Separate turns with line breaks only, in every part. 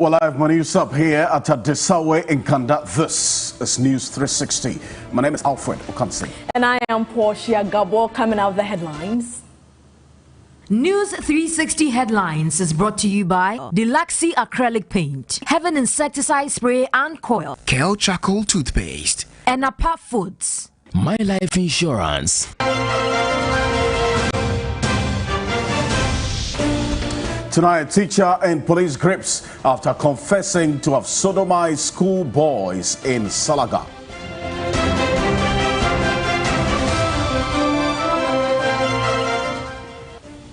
Well, I have my news up here at Desawe in Kanda. This is News 360. My name is Alfred Okansi.
And I am Portia Gabo. Coming out the headlines.
News 360 headlines is brought to you by Deluxy Acrylic Paint, Heaven Insecticide Spray and Coil,
Kel Charcoal Toothpaste,
and Apa Foods.
My Life Insurance.
Tonight, teacher and police grips after confessing to have sodomized school boys in Salaga.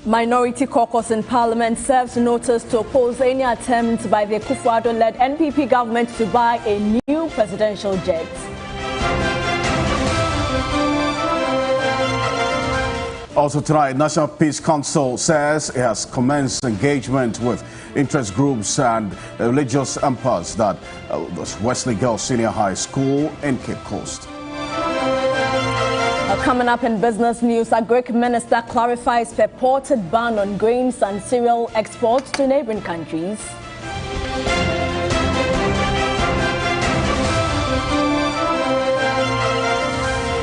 Minority caucus in Parliament serves notice to oppose any attempt by the Kufuor-led NPP government to buy a new presidential jet.
Also tonight, National Peace Council says it has commenced engagement with interest groups and religious empires that Wesley Girls Senior High School in Cape Coast.
Coming up in business news, a Greek minister clarifies purported ban on grains and cereal exports to neighboring countries.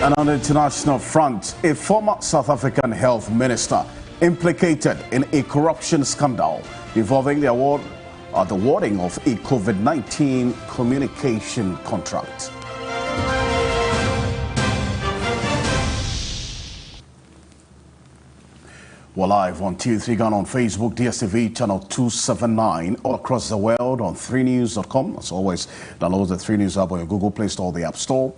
And on the international front, a former South African health minister implicated in a corruption scandal involving the awarding of a COVID-19 communication contract. We're live on TV3 Ghana on Facebook, DSTV channel 279, all across the world on 3news.com. As always, download the 3 News app on your Google Play Store or the App Store.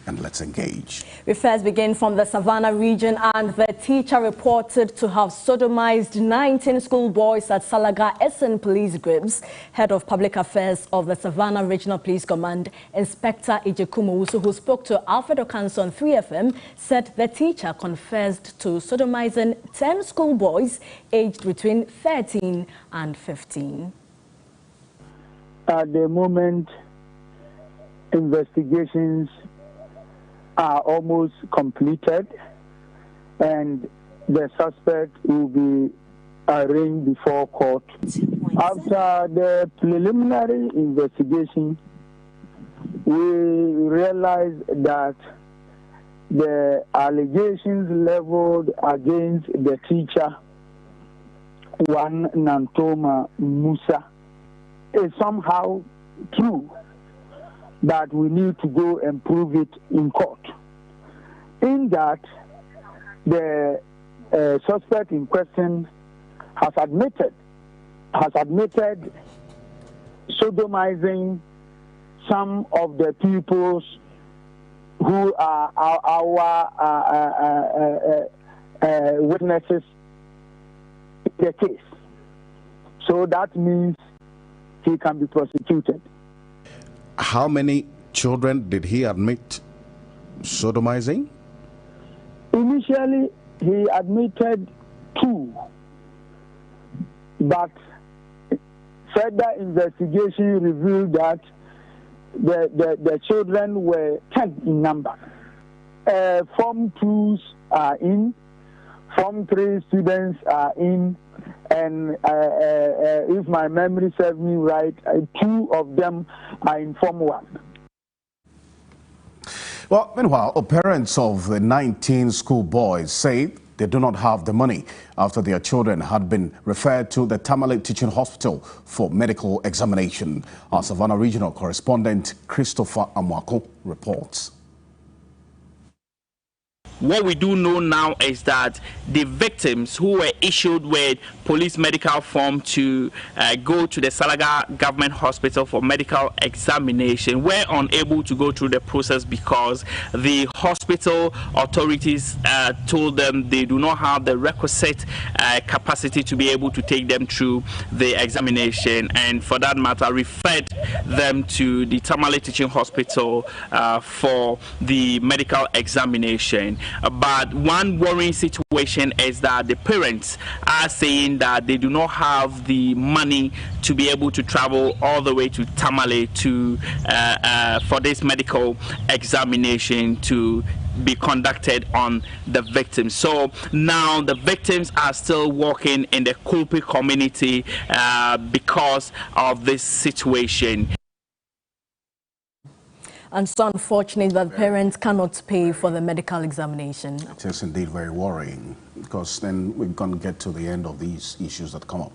And let's engage. We
first begin from the Savannah region, and the teacher reported to have sodomized 19 schoolboys at Salaga SN Police Grips. Head of Public Affairs of the Savannah Regional Police Command, Inspector Ejekumo, who spoke to Alfred Okansi on 3FM, said the teacher confessed to sodomizing 10 schoolboys aged between 13 and 15.
At the moment, investigations are almost completed, and the suspect will be arraigned before court. After the preliminary investigation, we realized that the allegations leveled against the teacher, one Nantoma Musa, is somehow true, that we need to go and prove it in court. In that, the suspect in question has admitted sodomizing some of the pupils who are our witnesses in the case. So that means he can be prosecuted.
How many children did he admit sodomizing?
Initially, he admitted 2, but further investigation revealed that the children were 10 in number. Form 2s are in, Form 3 students are in, and if my memory serves me right, 2 of them are in Form 1.
Well, meanwhile, parents of the 19 schoolboys say they do not have the money after their children had been referred to the Tamale Teaching Hospital for medical examination. Our Savannah Regional correspondent Christopher Amwako reports.
What we do know now is that the victims who were issued with police medical form to go to the Salaga Government Hospital for medical examination were unable to go through the process because the hospital authorities told them they do not have the requisite capacity to be able to take them through the examination, and for that matter referred them to the Tamale Teaching Hospital for the medical examination. But one worrying situation is that the parents are saying that they do not have the money to be able to travel all the way to Tamale to for this medical examination to be conducted on the victims. So now the victims are still working in the Kulpi community because of this situation.
And so unfortunate that parents cannot pay for the medical examination.
It is indeed very worrying, because then we're going to get to the end of these issues that come up.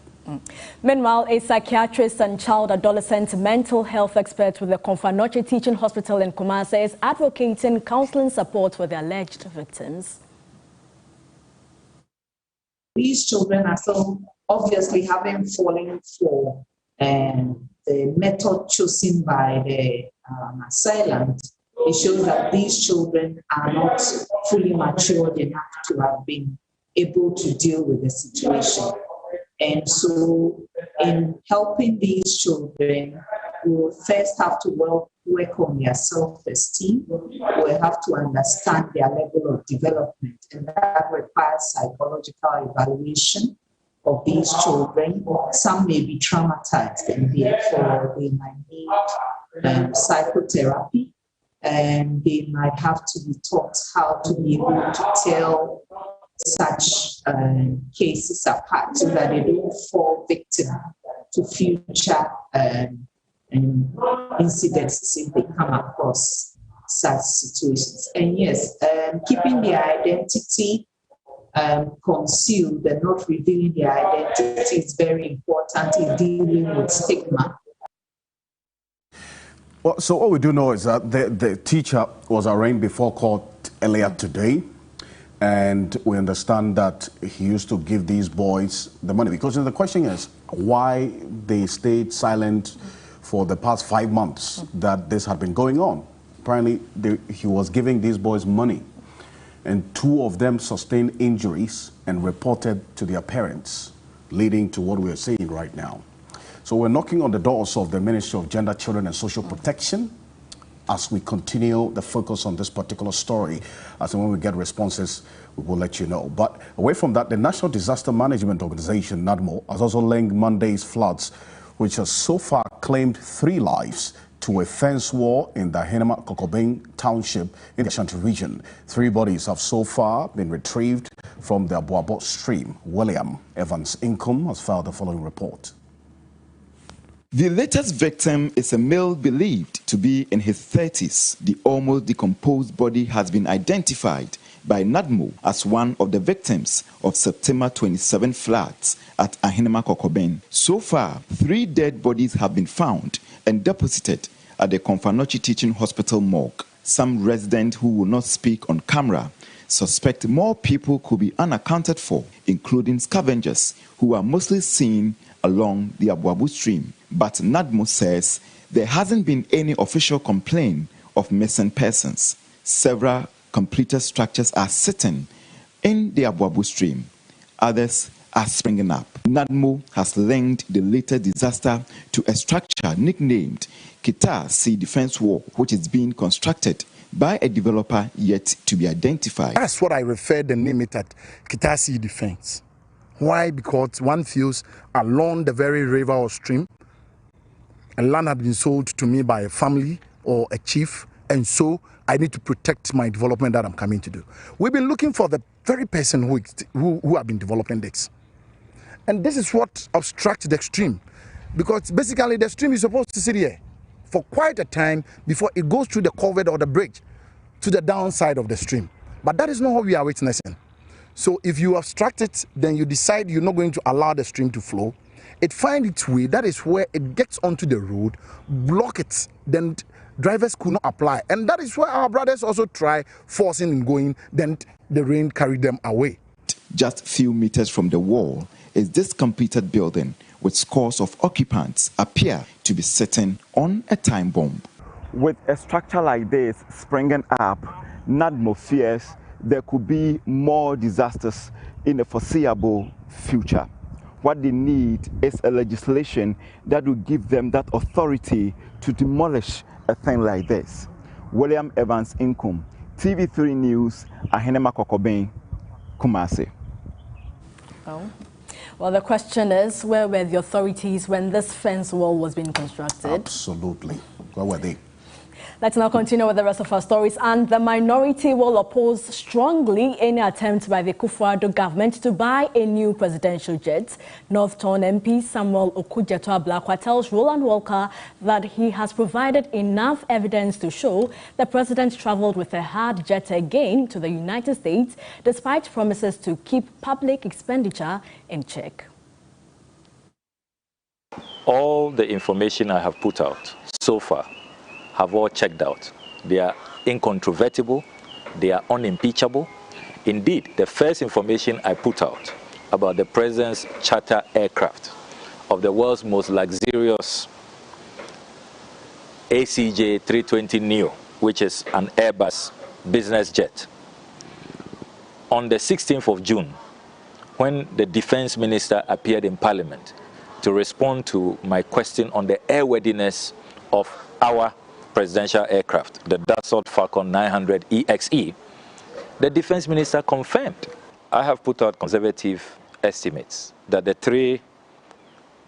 Meanwhile, a psychiatrist and child adolescent mental health expert with the Konfanoche Teaching Hospital in Kumasi is advocating counseling support for the alleged victims.
These children are so obviously having fallen for the method chosen by the assailant. It shows that these children are not fully matured enough to have been able to deal with the situation. And so in helping these children, we will first have to work on their self-esteem. We have to understand their level of development, and that requires psychological evaluation of these children. Some may be traumatized, and therefore they might need psychotherapy, and they might have to be taught how to be able to tell such cases apart so that they don't fall victim to future incidents if they come across such situations. And yes, keeping their identity concealed and not revealing their identity is very important in dealing with stigma.
Well, so all we do know is that the teacher was arraigned before court earlier today. And we understand that he used to give these boys the money, because the question is why they stayed silent for the past 5 months that this had been going on. Apparently, he was giving these boys money, and 2 of them sustained injuries and reported to their parents, leading to what we are seeing right now. So we're knocking on the doors of the Ministry of Gender, Children and Social Protection as we continue the focus on this particular story. As when we get responses, we will let you know. But away from that, the National Disaster Management Organization, NADMO, has also linked Monday's floods, which has so far claimed 3 lives, to a fence war in the Ahinema Kokobeng Township in the Ashanti region. 3 bodies have so far been retrieved from the Abuabo stream. William Evans Income has filed the following report.
The latest victim is a male believed to be in his 30s. The almost decomposed body has been identified by NADMO as one of the victims of September 27 floods at Ahinema Kokobeng. So far, 3 dead bodies have been found and deposited at the Konfanoche Teaching Hospital morgue. Some residents who will not speak on camera suspect more people could be unaccounted for, including scavengers who are mostly seen along the Abuabo stream. But NADMO says there hasn't been any official complaint of missing persons. Several completed structures are sitting in the Abuabo stream. Others are springing up. NADMO has linked the latest disaster to a structure nicknamed Kita Sea Defense Wall, which is being constructed by a developer yet to be identified.
That's what I referred the name it at, Kita Sea Defense. Why? Because one feels along the very river or stream, a land had been sold to me by a family or a chief, and so I need to protect my development that I'm coming to do. We've been looking for the very person who have been developing this. And this is what obstructs the stream, because basically the stream is supposed to sit here for quite a time before it goes through the culvert or the bridge to the downside of the stream. But that is not what we are witnessing. So if you obstruct it, then you decide you're not going to allow the stream to flow. It finds its way, that is where it gets onto the road, block it, then drivers could not apply. And that is where our brothers also try forcing and going, then the rain carried them away.
Just a few meters from the wall is this completed building, with scores of occupants appear to be sitting on a time bomb. With a structure like this springing up, NADMO fears there could be more disasters in the foreseeable future. What they need is a legislation that will give them that authority to demolish a thing like this. William Evans Income, TV3 News, Ahinema Kokobeng, Kumasi.
Oh. Well, the question is, where were the authorities when this fence wall was being constructed?
Absolutely. Where were they?
Let's now continue with the rest of our stories. And the minority will oppose strongly any attempt by the Kufuor government to buy a new presidential jet. Northton MP Samuel Okudzeto-Ablakwa tells Roland Walker that he has provided enough evidence to show the president traveled with a hard jet again to the United States, despite promises to keep public expenditure in check.
All the information I have put out so far have all checked out. They are incontrovertible, they are unimpeachable. Indeed, the first information I put out about the president's charter aircraft of the world's most luxurious ACJ 320 Neo, which is an Airbus business jet. On the 16th of June, when the defense minister appeared in Parliament to respond to my question on the airworthiness of our presidential aircraft, the Dassault Falcon 900 EXE, the defense minister confirmed. I have put out conservative estimates that the 3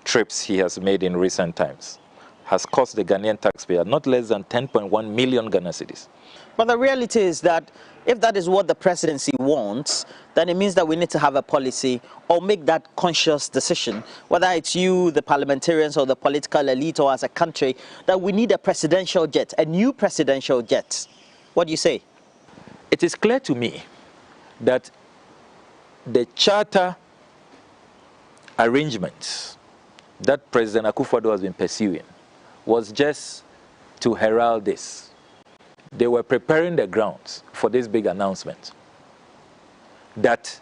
trips he has made in recent times has cost the Ghanaian taxpayer not less than 10.1 million Ghana cedis.
But the reality is that if that is what the presidency wants, then it means that we need to have a policy or make that conscious decision, whether it's you, the parliamentarians, or the political elite, or as a country, that we need a presidential jet, a new presidential jet. What do you say?
It is clear to me that the charter arrangements that President Akufo-Addo has been pursuing was just to herald this. They were preparing the grounds for this big announcement that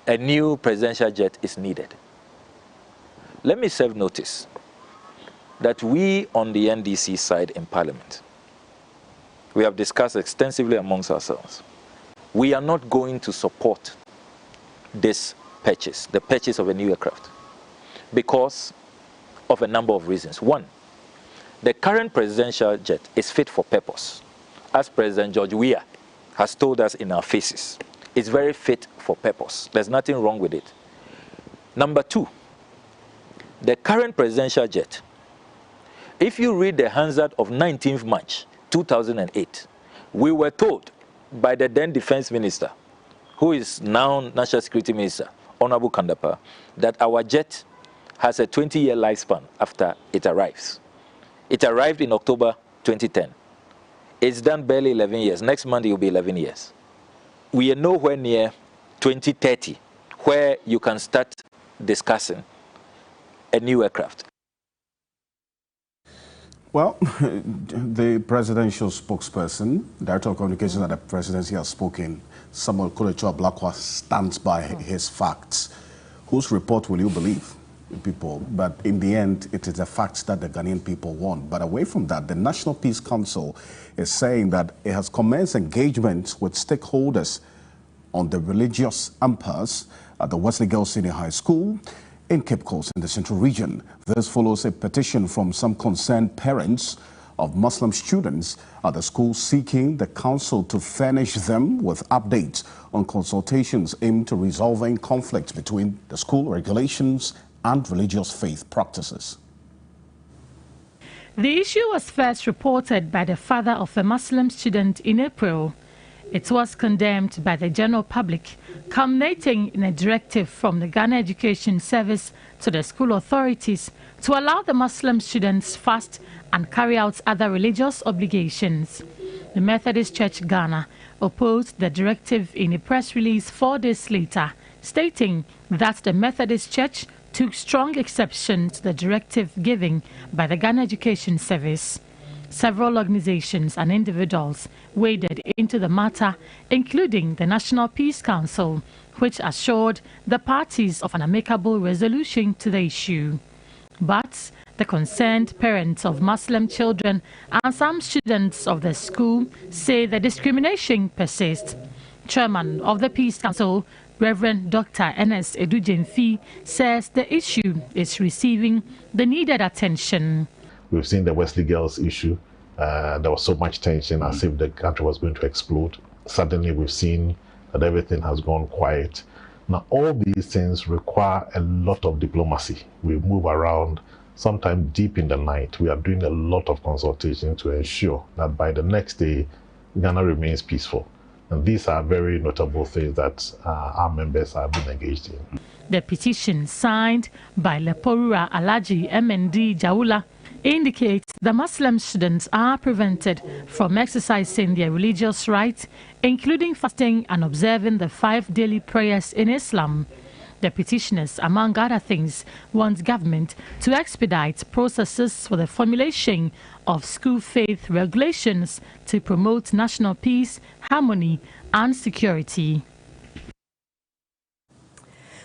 a new presidential jet is needed. Let me serve notice that we on the NDC side in Parliament, we have discussed extensively amongst ourselves. We are not going to support this purchase, the purchase of a new aircraft, because of a number of reasons. One, the current presidential jet is fit for purpose. As President George Weah has told us in our faces, it's very fit for purpose. There's nothing wrong with it. Number two, the current presidential jet, if you read the Hansard of 19th March 2008, we were told by the then defense minister, who is now National Security Minister, Honorable Kandapa, that our jet has a 20-year lifespan after it arrives. It arrived in October 2010. It's done barely 11 years. Next month it will be 11 years. We are nowhere near 2030, where you can start discussing a new aircraft.
Well, the presidential spokesperson, Director of Communications at the presidency, has spoken. Samuel Okudzeto-Ablakwa stands by his facts. Whose report will you believe? People, but in the end, it is the facts that the Ghanaian people want. But away from that, the National Peace Council is saying that it has commenced engagement with stakeholders on the religious impasse at the Wesley Girls Senior High School in Cape Coast in the Central Region. This follows a petition from some concerned parents of Muslim students at the school seeking the council to furnish them with updates on consultations aimed to resolving conflicts between the school regulations and religious faith practices.
The issue was first reported by the father of a Muslim student in April. It was condemned by the general public, culminating in a directive from the Ghana Education Service to the school authorities to allow the Muslim students fast and carry out other religious obligations. The Methodist Church Ghana opposed the directive in a press release 4 days later, stating that the Methodist Church took strong exception to the directive given by the Ghana Education Service. Several organizations and individuals waded into the matter, including the National Peace Council, which assured the parties of an amicable resolution to the issue. But the concerned parents of Muslim children and some students of the school say the discrimination persists. Chairman of the Peace Council, Reverend Dr. N.S. Edujemfi, says the issue is receiving the needed attention.
We've seen the Wesley Girls issue. There was so much tension as if the country was going to explode. Suddenly we've seen that everything has gone quiet. Now all these things require a lot of diplomacy. We move around sometime deep in the night, we are doing a lot of consultation to ensure that by the next day, Ghana remains peaceful. And these are very notable things that our members have been engaged in.
The petition signed by Leporua Alaji MND Jaula indicates the Muslim students are prevented from exercising their religious rights, including fasting and observing the 5 daily prayers in Islam. The petitioners, among other things, want government to expedite processes for the formulation of school faith regulations to promote national peace, harmony and security.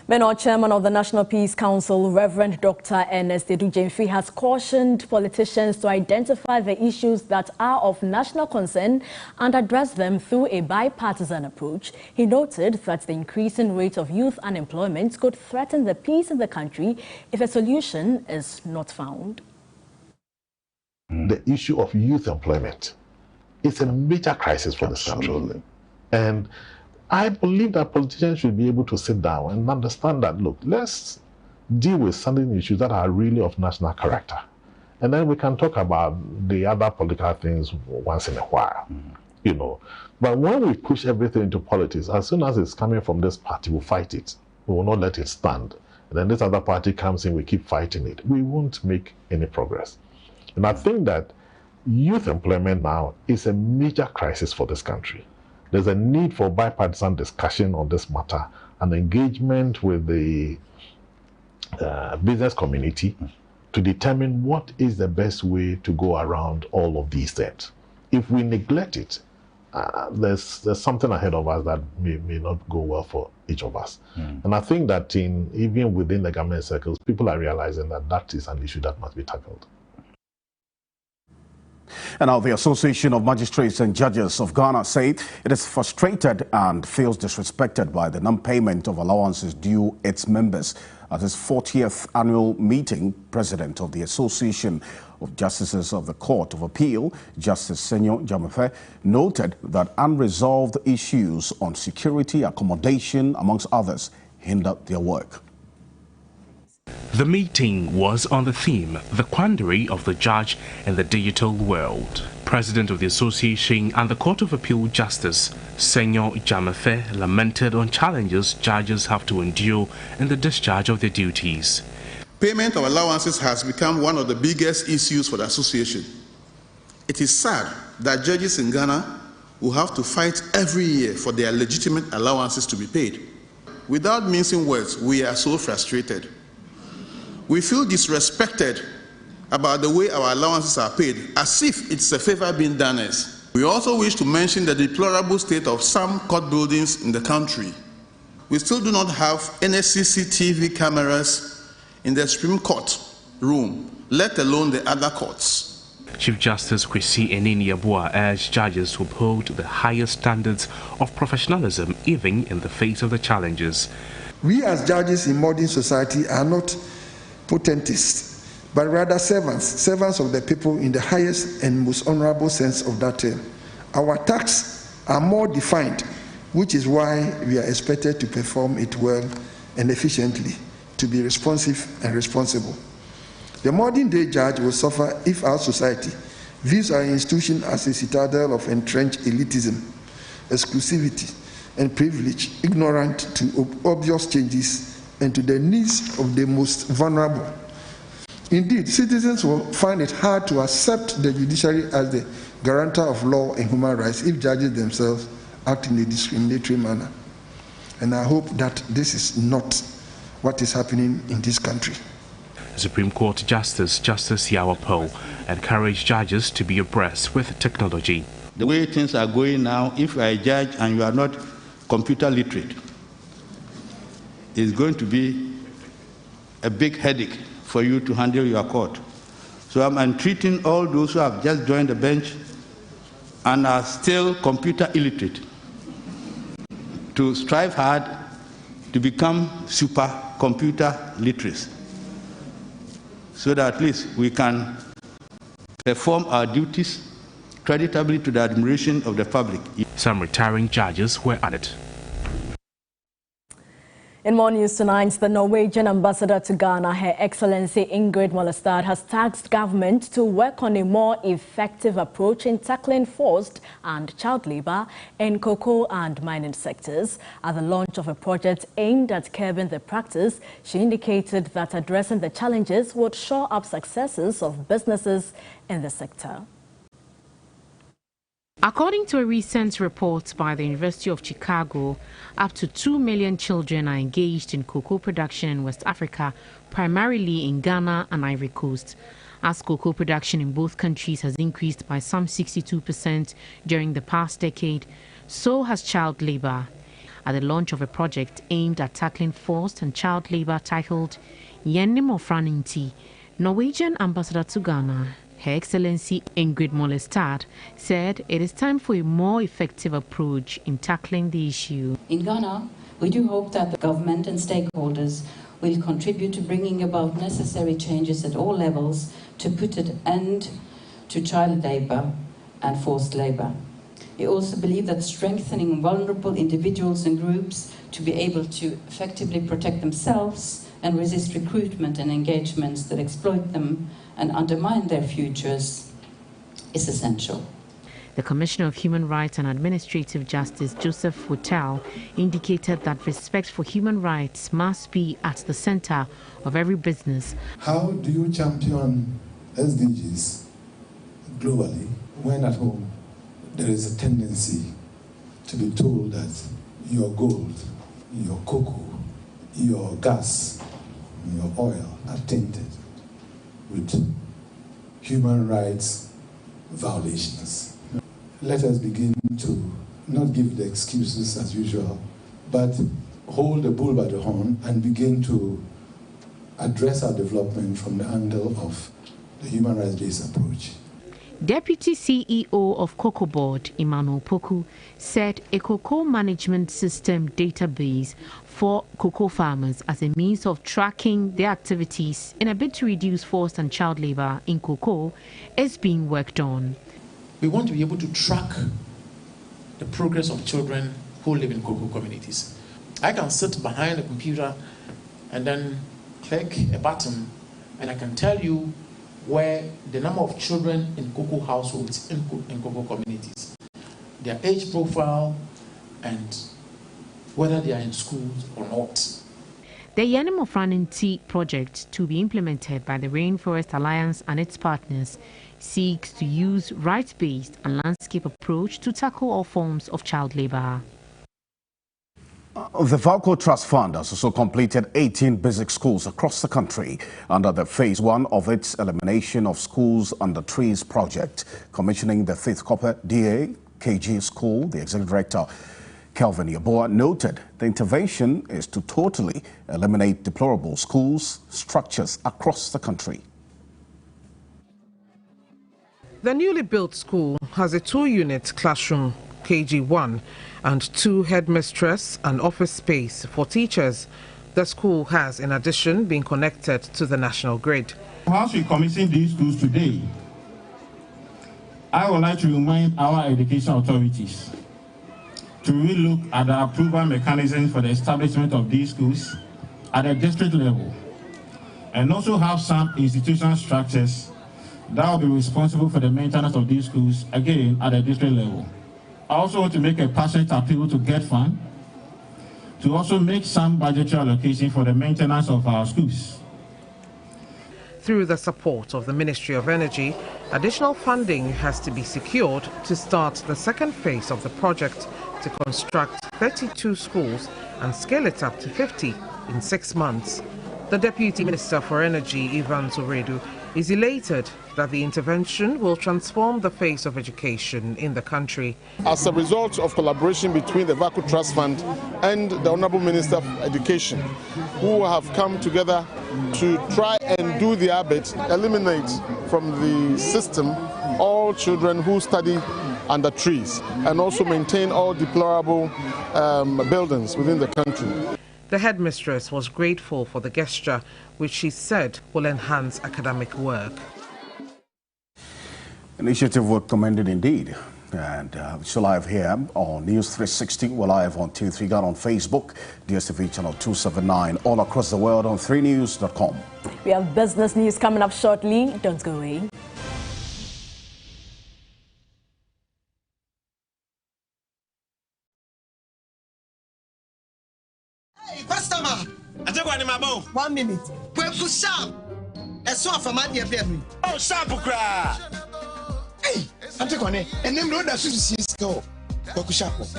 Meanwhile, Chairman of the National Peace Council, Reverend Dr. Ernest Edujemfi, has cautioned politicians to identify the issues that are of national concern and address them through a bipartisan approach. He noted that the increasing rate of youth unemployment could threaten the peace in the country if a solution is not found.
The issue of youth employment is a major crisis for this country. And I believe that politicians should be able to sit down and understand that, look, let's deal with certain issues that are really of national character. And then we can talk about the other political things once in a while, you know. But when we push everything into politics, as soon as it's coming from this party, we'll fight it. We will not let it stand. And then this other party comes in, we keep fighting it. We won't make any progress. And I think that youth employment now is a major crisis for this country. There's a need for bipartisan discussion on this matter and engagement with the business community to determine what is the best way to go around all of these things. If we neglect it, there's something ahead of us that may not go well for each of us. And I think that even within the government circles, people are realizing that that is an issue that must be tackled.
And now the Association of Magistrates and Judges of Ghana said it is frustrated and feels disrespected by the non-payment of allowances due its members. At his 40th annual meeting, President of the Association of Justices of the Court of Appeal, Justice Senyor Jamafe, noted that unresolved issues on security, accommodation, amongst others, hindered their work.
The meeting was on the theme, the quandary of the judge in the digital world. President of the Association and the Court of Appeal Justice, Senyor Jamafe, lamented on challenges judges have to endure in the discharge of their duties.
Payment of allowances has become one of the biggest issues for the association. It is sad that judges in Ghana will have to fight every year for their legitimate allowances to be paid. Without mincing words, we are so frustrated. We feel disrespected about the way our allowances are paid, as if it's a favor being done us. We also wish to mention the deplorable state of some court buildings in the country. We still do not have any CCTV cameras in the Supreme Court room, let alone the other courts.
Chief Justice Kwesi Enini-Yabua urged judges to uphold the highest standards of professionalism even in the face of the challenges.
We as judges in modern society are not potentates, but rather servants of the people in the highest and most honorable sense of that term. Our tasks are more defined, which is why we are expected to perform it well and efficiently, to be responsive and responsible. The modern day judge will suffer if our society views our institution as a citadel of entrenched elitism, exclusivity, and privilege, ignorant to obvious changes and to the needs of the most vulnerable. Indeed, citizens will find it hard to accept the judiciary as the guarantor of law and human rights if judges themselves act in a discriminatory manner. And I hope that this is not what is happening in this country.
Supreme Court Justice Yawapo encouraged judges to be abreast with technology.
The way things are going now, if you are a judge and you are not computer literate, it's going to be a big headache for you to handle your court. So I'm entreating all those who have just joined the bench and are still computer illiterate to strive hard to become super computer literate, so that at least we can perform our duties creditably to the admiration of the public.
Some retiring judges were added.
In more news tonight, the Norwegian ambassador to Ghana, Her Excellency Ingrid Molestad, has tasked government to work on a more effective approach in tackling forced and child labor in cocoa and mining sectors. At the launch of a project aimed at curbing the practice, she indicated that addressing the challenges would shore up successes of businesses in the sector.
According to a recent report by the University of Chicago, up to 2 million children are engaged in cocoa production in West Africa, primarily in Ghana and Ivory Coast. As cocoa production in both countries has increased by some 62% during the past decade, so has child labor. At the launch of a project aimed at tackling forced and child labor titled Yenni Mofraninti, Norwegian ambassador to Ghana, Her Excellency Ingrid Molestad, said it is time for a more effective approach in tackling the issue.
In Ghana, we do hope that the government and stakeholders will contribute to bringing about necessary changes at all levels to put an end to child labor and forced labor. We also believe that strengthening vulnerable individuals and groups to be able to effectively protect themselves and resist recruitment and engagements that exploit them and undermine their futures is essential.
The Commissioner of Human Rights and Administrative Justice, Joseph Whittal, indicated that respect for human rights must be at the center of every business.
How do you champion SDGs globally when at home there is a tendency to be told that your gold, your cocoa, your gas, your oil are tainted with human rights violations? Let us begin to not give the excuses as usual, but hold the bull by the horn and begin to address our development from the angle of the human rights-based approach.
Deputy CEO of Cocoa Board, Emmanuel Poku, said a cocoa management system database for cocoa farmers as a means of tracking their activities in a bid to reduce forced and child labor in cocoa is being worked on.
We want to be able to track the progress of children who live in cocoa communities. I can sit behind a computer and then click a button and I can tell you where the number of children in cocoa households in cocoa communities, their age profile, and whether they are in schools or not.
The Yenni Mofraninti project, to be implemented by the Rainforest Alliance and its partners, seeks to use rights-based and landscape approach to tackle all forms of child labor.
The Valco Trust Fund has also completed 18 basic schools across the country under the phase 1 of its Elimination of Schools Under Trees project. Commissioning the 5th Copper DA KG School, the Executive Director Kelvin Yaboa noted the intervention is to totally eliminate deplorable schools structures across the country.
The newly built school has a 2-unit classroom, KG1, and 2 headmistress and office space for teachers. The school has, in addition, been connected to the national grid.
Whilst we commission these schools today, I would like to remind our education authorities to relook at the approval mechanisms for the establishment of these schools at the district level, and also have some institutional structures that will be responsible for the maintenance of these schools, again, at the district level. I also want to make a passionate appeal to Get Fund to also make some budgetary allocation for the maintenance of our schools.
Through the support of the Ministry of Energy, additional funding has to be secured to start the second phase of the project to construct 32 schools and scale it up to 50 in 6 months. The Deputy Minister for Energy, Ivan Zoredu, is elated that the intervention will transform the face of education in the country.
As a result of collaboration between the Valco Trust Fund and the Honorable Minister of Education, who have come together to try and do their bit, eliminate from the system all children who study under trees and also maintain all deplorable buildings within the country.
The headmistress was grateful for the gesture, which she said will enhance academic work.
Initiative was commended indeed. And we're live here on News360. We're live on 23 Ghana on Facebook, DSTV channel 279, all across the world on 3news.com.
We have business news coming up shortly. Don't go away.
Hey, customer! I take one in my bowl. 1 minute. We're for sharp. A swap for my dear baby. Oh, sharp, cry. Hey, I'm taking one. And then road that should see go.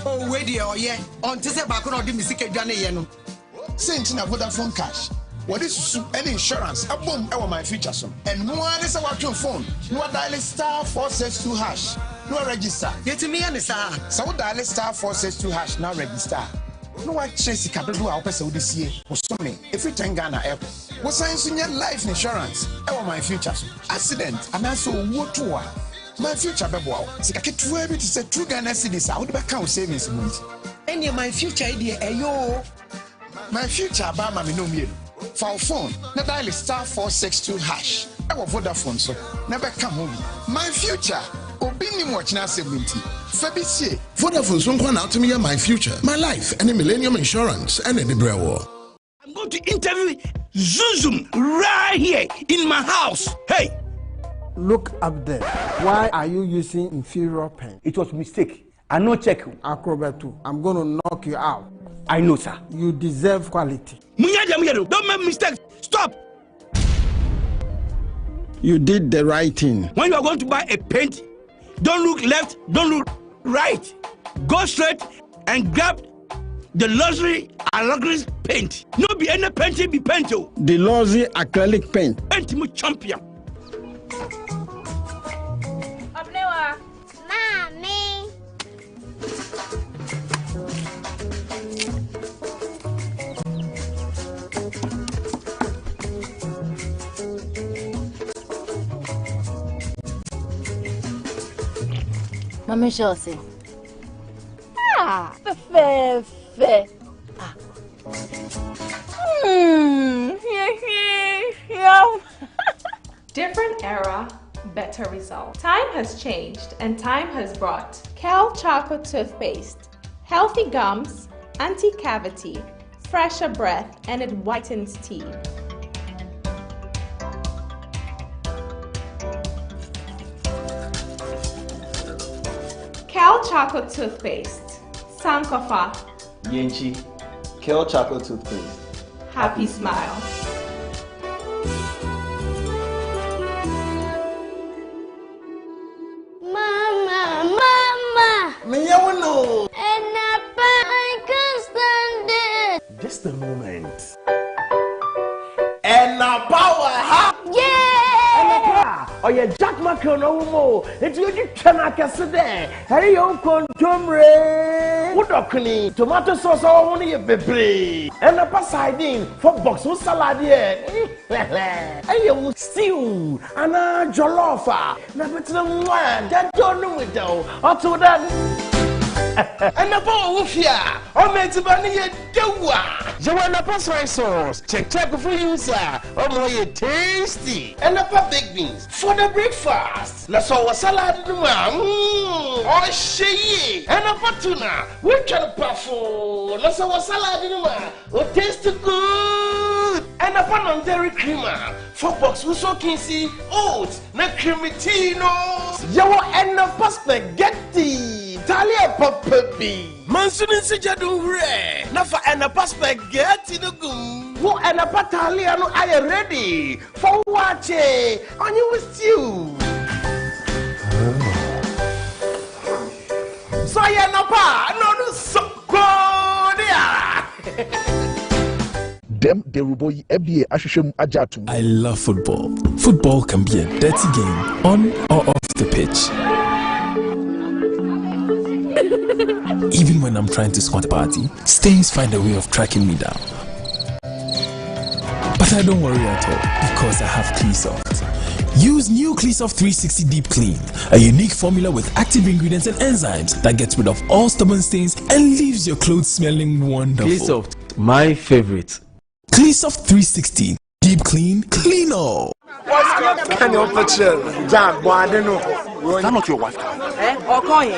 Oh, wait, yeah. On to say back on the music, Johnny. Saint in a Vodafone cash. What is any insurance? A boom, my features. And one is our phone. No dial star 462 hash. No register. Get to me and sir. So dial star 462 hash. Now register. No one chase capital our person this year. Was something. If you turn Ghana airport. Was science in your life insurance? My futures. Accident. And also what to my future be wow. Sika ketu to say true Ghana cedis. I would be account savings money. Any my future idea ayo. My future ba ma me no me. For phone, na dial star 462 hash. Vodafone so. Never come home. My future. Obi ni watch na 70. Fabisie.
Vodafone so nkwa na to me my future, my life, and Millennium Insurance and the Brewer.
I'm going to interview Zuzum right here in my house. Hey.
Look up there. Why are you using inferior pen?
It was a mistake. I no check.
Acrobat 2. I'm going to knock you out.
I know, sir.
You deserve quality.
Don't make mistakes. Stop.
You did the right thing.
When you are going to buy a paint, don't look left, don't look right. Go straight and grab the luxury acrylic paint. No be any paint, be paint.
The luxury acrylic paint.
Paint champion.
Mommy.
Mama Chelsea.
Fe.
Different era, better result. Time has changed and time has brought Kel Choco toothpaste, healthy gums, anti-cavity, fresher breath, and it whitens teeth. Kel Choco toothpaste, Sankofa.
Yenchi, Kel Choco toothpaste.
Happy smile.
Mama.
Me you know.
And I can't stand it.
Just a moment.
And now power, huh?
Yeah.
Oh yeah, Jack Macron no more. It's you can say there. Hey yo, contomre. What okuni? Tomato sauce only a bebre. And a sardine for box with salad here. Hey yo, stew. And a jollof. Na better one. That don't know it though. Up that.
And the ball of ya. Oh, man, to bunny a doa.
You want a pass rice sauce? Check for you, sir. Oh, more tasty.
And the big beans for the breakfast. Let's all salad. Oh, she. And a tuna. We can puffle. Let's all salad. Oh, taste good. And a pan on dairy creamer. 4 box we so can see oats. Na cremitino.
You want enough spaghetti.
Talia Papa B. Mansunin Sijadu Re. Nafa and a spaghetti no gum.
Who and a Pataliano are you ready for watching? On you with you.
So ya no pa no so good.
Dem Deruboyi FBA Ashishim Ajatu.
I love football. Football can be a dirty game, on or off the pitch. Even when I'm trying to squat a party, stains find a way of tracking me down. But I don't worry at all, because I have Cleasoft. Use new Cleasoft 360 Deep Clean, a unique formula with active ingredients and enzymes that gets rid of all stubborn stains and leaves your clothes smelling wonderful. Cleasoft, my favorite. Cleasoft 360 Deep Clean, clean all.
Can you picture? Jack, boy, I don't know.
Is that not your wife?
Or calling.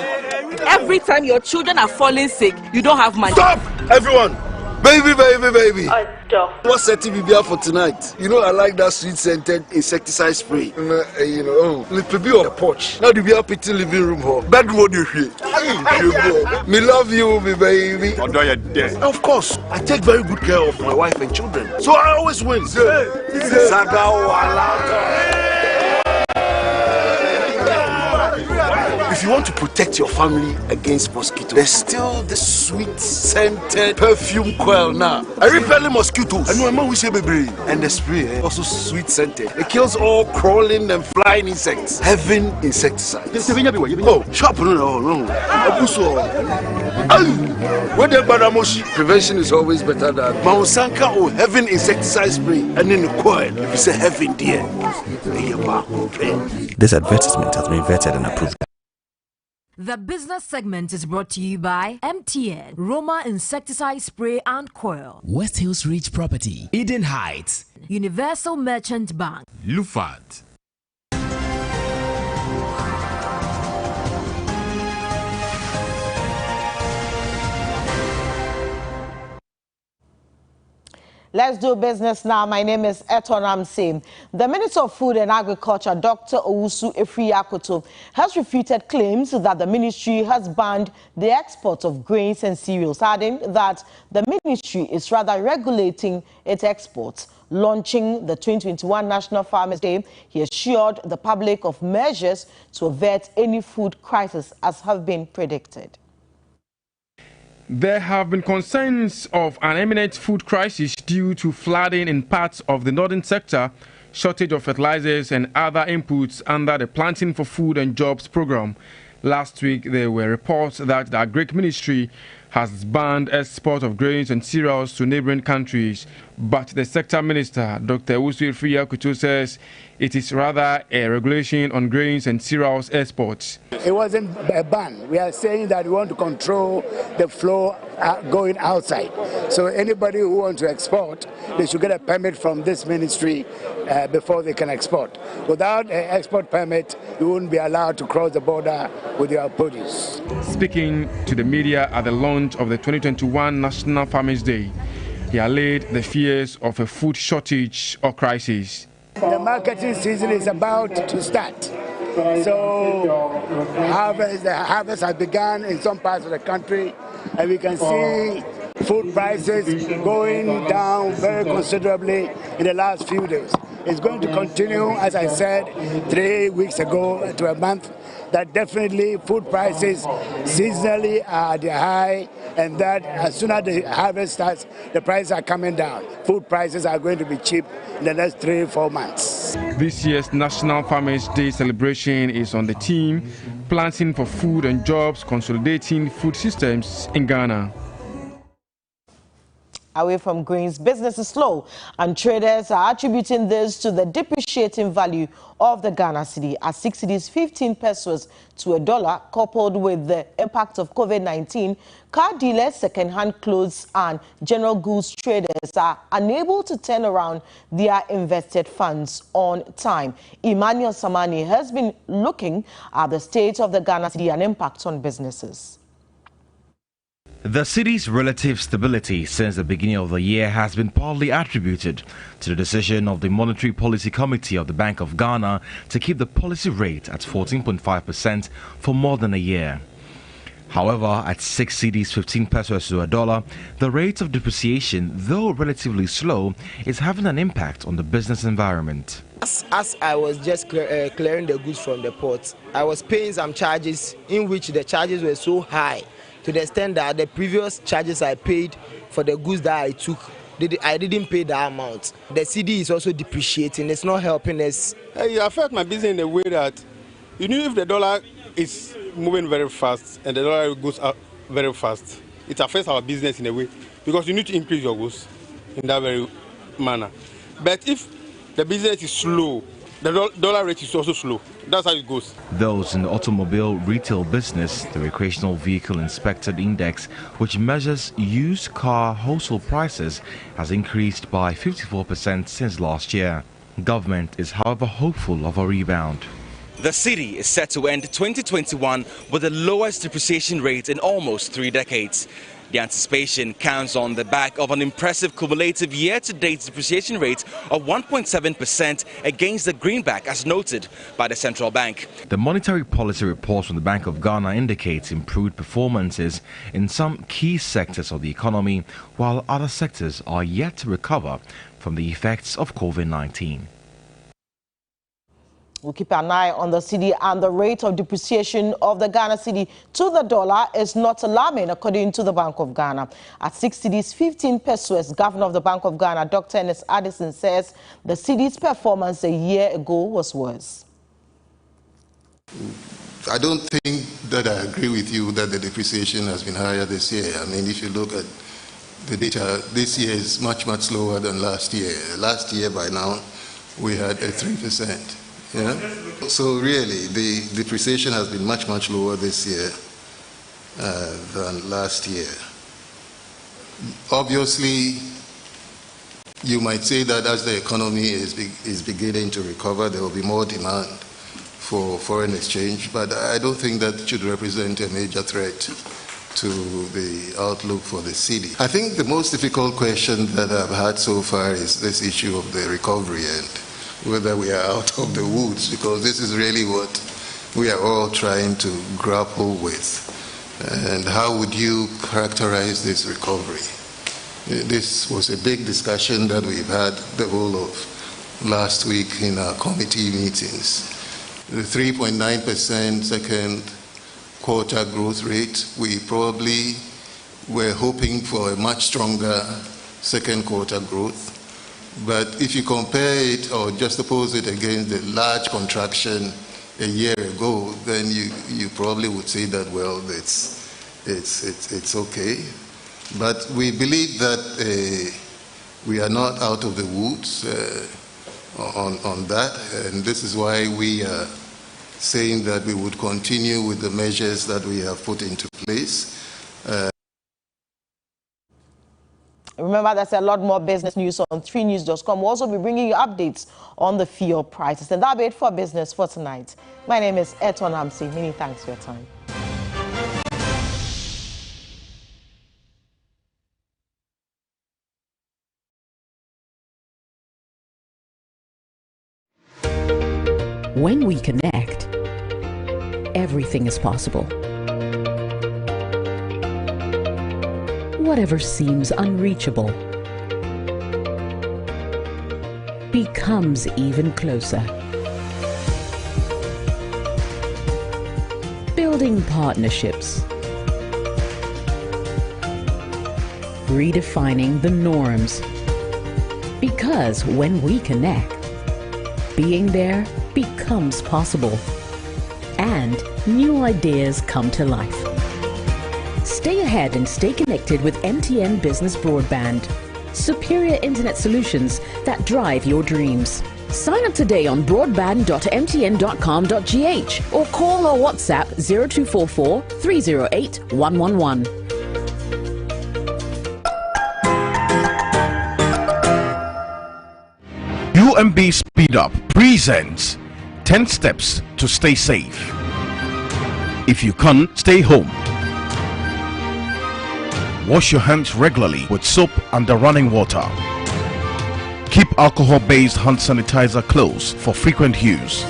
Every time your children are falling sick, you don't have money.
Stop, everyone! Baby. Stop. What's setting me for tonight? You know I like that sweet-scented insecticide spray. You know, little bit on the porch. Now do we have a living room hall? Bedroom what do you hear? Me love you, me baby. Of course, I take very good care of my wife and children, so I always win. If you want to protect your family against mosquitoes, there's still the sweet-scented perfume coil now. I repel mosquitoes. I know a man will say baby. And the spray, also sweet-scented. It kills all crawling and flying insects. Heaven insecticide. Oh, sharp no. Prevention is always better than Maunsanka or Heaven insecticide spray. And in the coil, if you say heaven, dear.
This advertisement has been vetted and approved.
The business segment is brought to you by MTN, Roma Insecticide Spray and Coil,
West Hills Ridge Property, Eden Heights,
Universal Merchant Bank,
Lufat.
Let's do business now. My name is Eton Ramsey. The Minister of Food and Agriculture, Dr. Owusu Efriakoto, has refuted claims that the ministry has banned the export of grains and cereals, adding that the ministry is rather regulating its exports. Launching the 2021 National Farmers' Day, he assured the public of measures to avert any food crisis as have been predicted.
There have been concerns of an imminent food crisis due to flooding in parts of the northern sector, shortage of fertilizers and other inputs under the Planting for Food and Jobs program. Last week, there were reports that the Agric Ministry has banned export of grains and cereals to neighboring countries. But the sector minister, Dr. Owusu Efriakoto, says it is rather a regulation on grains and cereals exports.
It wasn't a ban. We are saying that we want to control the flow going outside. So anybody who wants to export, they should get a permit from this ministry before they can export. Without an export permit, you wouldn't be allowed to cross the border with your produce.
Speaking to the media at the launch of the 2021 National Farmers' Day, he allayed the fears of a food shortage or crisis.
The marketing season is about to start. So the harvest has begun in some parts of the country, and we can see food prices going down very considerably in the last few days. It's going to continue, as I said 3 weeks ago to a month, that definitely food prices seasonally are at the high, and that as soon as the harvest starts, the prices are coming down. Food prices are going to be cheap in the next 3-4 months.
This year's National Farmers' Day celebration is on the theme Planting for Food and Jobs, Consolidating Food Systems in Ghana.
Away from grains, business is slow, and traders are attributing this to the depreciating value of the Ghana cedi at 6 cedis 15 pesos to a dollar, coupled with the impact of COVID-19. Car dealers, second-hand clothes and general goods traders are unable to turn around their invested funds on time. Emmanuel Samani has been looking at the state of the Ghana cedi and impact on businesses.
The city's relative stability since the beginning of the year has been partly attributed to the decision of the Monetary Policy Committee of the Bank of Ghana to keep the policy rate at 14.5% for more than a year. However, at 6 cedis 15 pesos to a dollar, the rate of depreciation, though relatively slow, is having an impact on the business environment.
As I was just clearing the goods from the port, I was paying some charges in which the charges were so high, to the extent that the previous charges I paid for the goods that I took, I didn't pay that amount. The cedi is also depreciating. It's not helping us.
It affects my business in a way that, if the dollar is moving very fast and the dollar goes up very fast, it affects our business in a way because you need to increase your goods in that very manner. But if the business is slow, the dollar rate is also slow. That's how it goes.
Those in the automobile retail business, the Recreational Vehicle Inspected Index, which measures used car wholesale prices, has increased by 54% since last year. Government is, however, hopeful of a rebound.
The cedi is set to end 2021 with the lowest depreciation rate in almost 3 decades. The anticipation counts on the back of an impressive cumulative year-to-date depreciation rate of 1.7% against the greenback, as noted by the central bank.
The monetary policy report from the Bank of Ghana indicates improved performances in some key sectors of the economy, while other sectors are yet to recover from the effects of COVID-19.
We'll keep an eye on the cedi, and the rate of depreciation of the Ghana cedi to the dollar is not alarming, according to the Bank of Ghana. At 6 cedis, 15 pesos, Governor of the Bank of Ghana, Dr. Ernest Addison, says the cedi's performance a year ago was worse.
I don't think that I agree with you that the depreciation has been higher this year. I mean, if you look at the data, this year is much, much slower than last year. Last year, by now, we had a 3%. Yeah? So really, the depreciation has been much, much lower this year than last year. Obviously, you might say that as the economy is beginning to recover, there will be more demand for foreign exchange, but I don't think that should represent a major threat to the outlook for the cedi. I think the most difficult question that I've had so far is this issue of the recovery and whether we are out of the woods, because this is really what we are all trying to grapple with. And how would you characterize this recovery? This was a big discussion that we've had the whole of last week in our committee meetings. The 3.9% second quarter growth rate, we probably were hoping for a much stronger second quarter growth. But if you compare it or just oppose it against the large contraction a year ago, then you probably would say that, well, it's okay. But we believe that we are not out of the woods on that, and this is why we are saying that we would continue with the measures that we have put into place.
Remember, there's a lot more business news on 3news.com. We'll also be bringing you updates on the fuel prices. And that'll be it for business for tonight. My name is Eton Amsi. Many thanks for your time.
When we connect, everything is possible. Whatever seems unreachable becomes even closer. Building partnerships, redefining the norms. Because when we connect, being there becomes possible, and new ideas come to life. Stay ahead and stay connected with MTN Business Broadband. Superior internet solutions that drive your dreams. Sign up today on broadband.mtn.com.gh or call or WhatsApp 0244 308 111.
UMB Speed Up presents 10 steps to stay safe. If you can't, stay home. Wash your hands regularly with soap under running water. Keep alcohol-based hand sanitizer close for frequent use.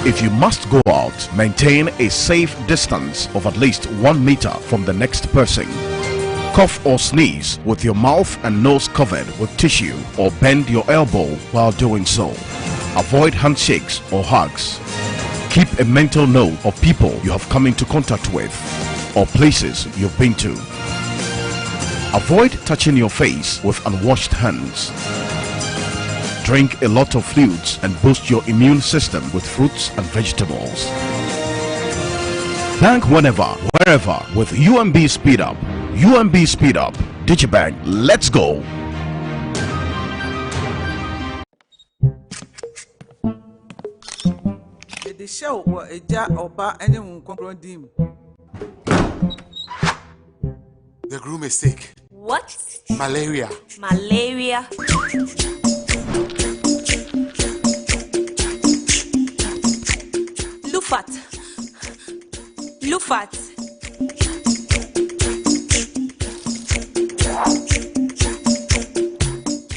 If you must go out, maintain a safe distance of at least 1 meter from the next person. Cough or sneeze with your mouth and nose covered with tissue, or bend your elbow while doing so. Avoid handshakes or hugs. Keep a mental note of people you have come into contact with or places you've been to. Avoid touching your face with unwashed hands. Drink a lot of fluids and boost your immune system with fruits and vegetables. Bank whenever, wherever with UMB Speed Up. UMB Speed Up. Digibank, let's go.
The show was a jar or bar anyone dim.
The groom is sick.
What?
Malaria.
Malaria.
Lufat. Lufat.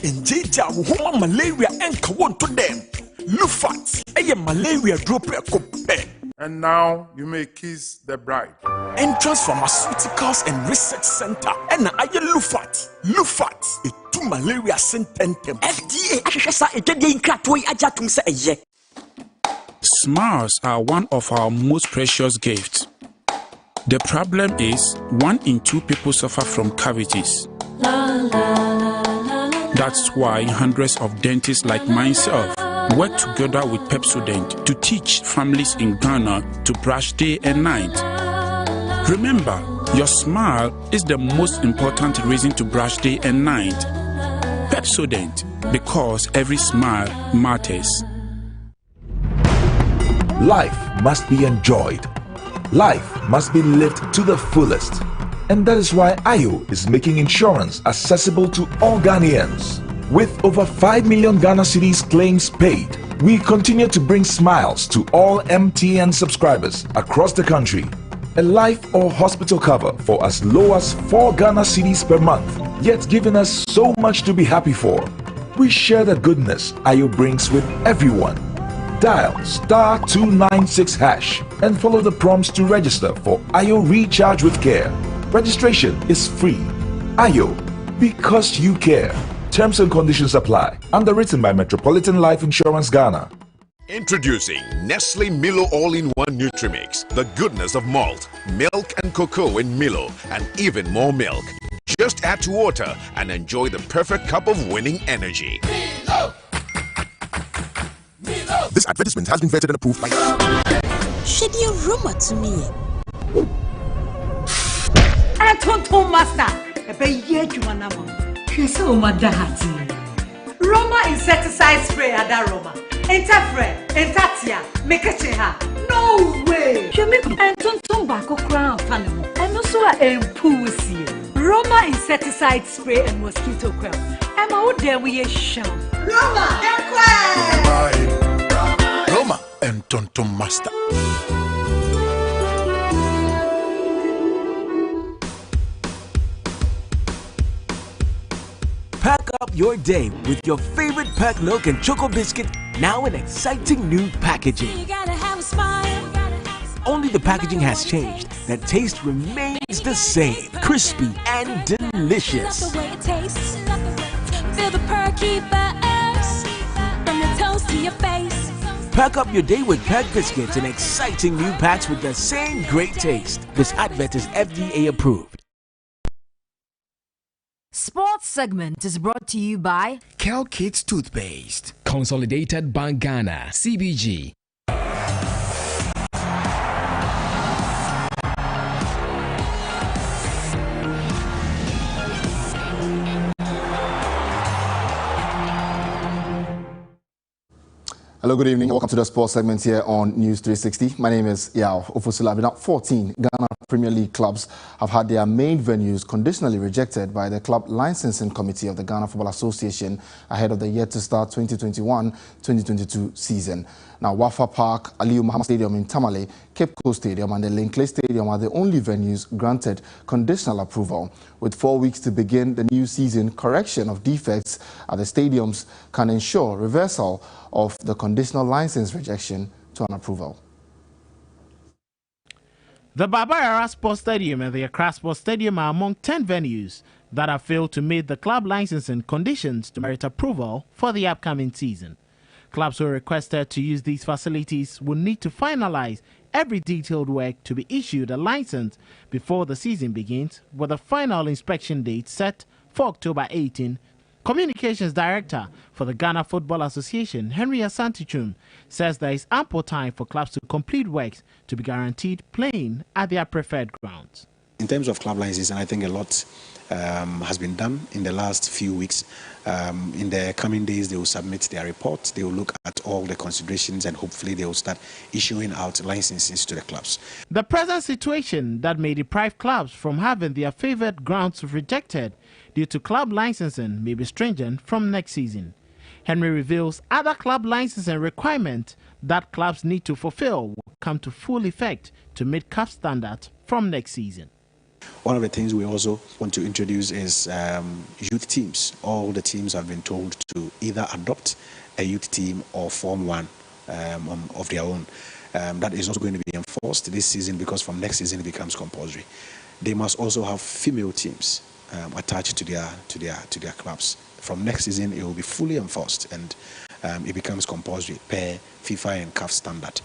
Injeja wohoma malaria enka won to them. Lufat. Eye malaria drop a.
And now you may kiss the bride.
Entrance Pharmaceuticals and Research Center. And I Lufat. Lufat. A two malaria sententem. FDA.
Smiles are one of our most precious gifts. The problem is 1 in 2 people suffer from cavities. That's why hundreds of dentists like myself work together with Pepsodent to teach families in Ghana to brush day and night. Remember, your smile is the most important reason to brush day and night. Pepsodent, because every smile matters.
Life must be enjoyed. Life must be lived to the fullest. And that is why Ayo is making insurance accessible to all Ghanaians. With over 5 million Ghana cedis claims paid, we continue to bring smiles to all MTN subscribers across the country. A life or hospital cover for as low as 4 Ghana cedis per month, yet giving us so much to be happy for. We share the goodness Ayo brings with everyone. Dial *296# and follow the prompts to register for Ayo Recharge with Care. Registration is free. Ayo, because you care. Terms and conditions apply. Underwritten by Metropolitan Life Insurance Ghana.
Introducing Nestle Milo All-in-One Nutrimix. The goodness of malt, milk and cocoa in Milo, and even more milk. Just add to water and enjoy the perfect cup of winning energy. Milo! Milo! This advertisement has been vetted and approved by...
Shed your rumor to me.
Tonton master, ebe ye juma na mo. Kese o madahati. Roma insecticide spray ada Roma. Interfere, Entatia, make a cheha. No way. You make tonton bako crown fanimo. And also a pussy. Roma insecticide spray and mosquito coil. Emma wo there we show. Roma,
Roma and Tonton Master.
Pack up your day with your favorite pack milk and choco biscuit, now in exciting new packaging.
You gotta have a smile.
Only the packaging has changed. The taste remains the same, crispy and delicious.
Love the way it tastes. Feel the perky buzz from your toes to your face.
Pack up your day with pack biscuits in exciting new packs with the same great taste. This advert is FDA approved.
Sports segment is brought to you by
Cal Kids Toothpaste,
Consolidated Bank Ghana, CBG.
Hello, good evening. Welcome to the sports segment here on News 360. My name is Yao Ofusula. Now, 14 Ghana Premier League clubs have had their main venues conditionally rejected by the Club Licensing Committee of the Ghana Football Association ahead of the yet-to-start 2021-2022 season. Now, Wafa Park, Aliyu Muhammad Stadium in Tamale, Cape Coast Stadium and the Linkley Stadium are the only venues granted conditional approval. With 4 weeks to begin the new season, correction of defects at the stadiums can ensure reversal of the conditional license rejection to an approval.
The Baba Yara Sports Stadium and the Accra Sports Stadium are among 10 venues that have failed to meet the club licensing conditions to merit approval for the upcoming season. Clubs who requested to use these facilities will need to finalize every detailed work to be issued a license before the season begins, with a final inspection date set for October 18. Communications Director for the Ghana Football Association, Henry Ashanti, says there is ample time for clubs to complete works to be guaranteed playing at their preferred grounds.
In terms of club licensing, I think a lot has been done in the last few weeks. In the coming days, they will submit their report. They will look at all the considerations and hopefully they will start issuing out licenses to the clubs.
The present situation that may deprive clubs from having their favored grounds rejected due to club licensing may be stringent from next season. Henry reveals other club licensing requirements that clubs need to fulfill will come to full effect to meet CAF standard from next season.
One of the things we also want to introduce is youth teams. All the teams have been told to either adopt a youth team or form one of their own. That is also going to be enforced this season, because from next season it becomes compulsory. They must also have female teams attached to their clubs. From next season it will be fully enforced, and it becomes compulsory per FIFA and CAF standard.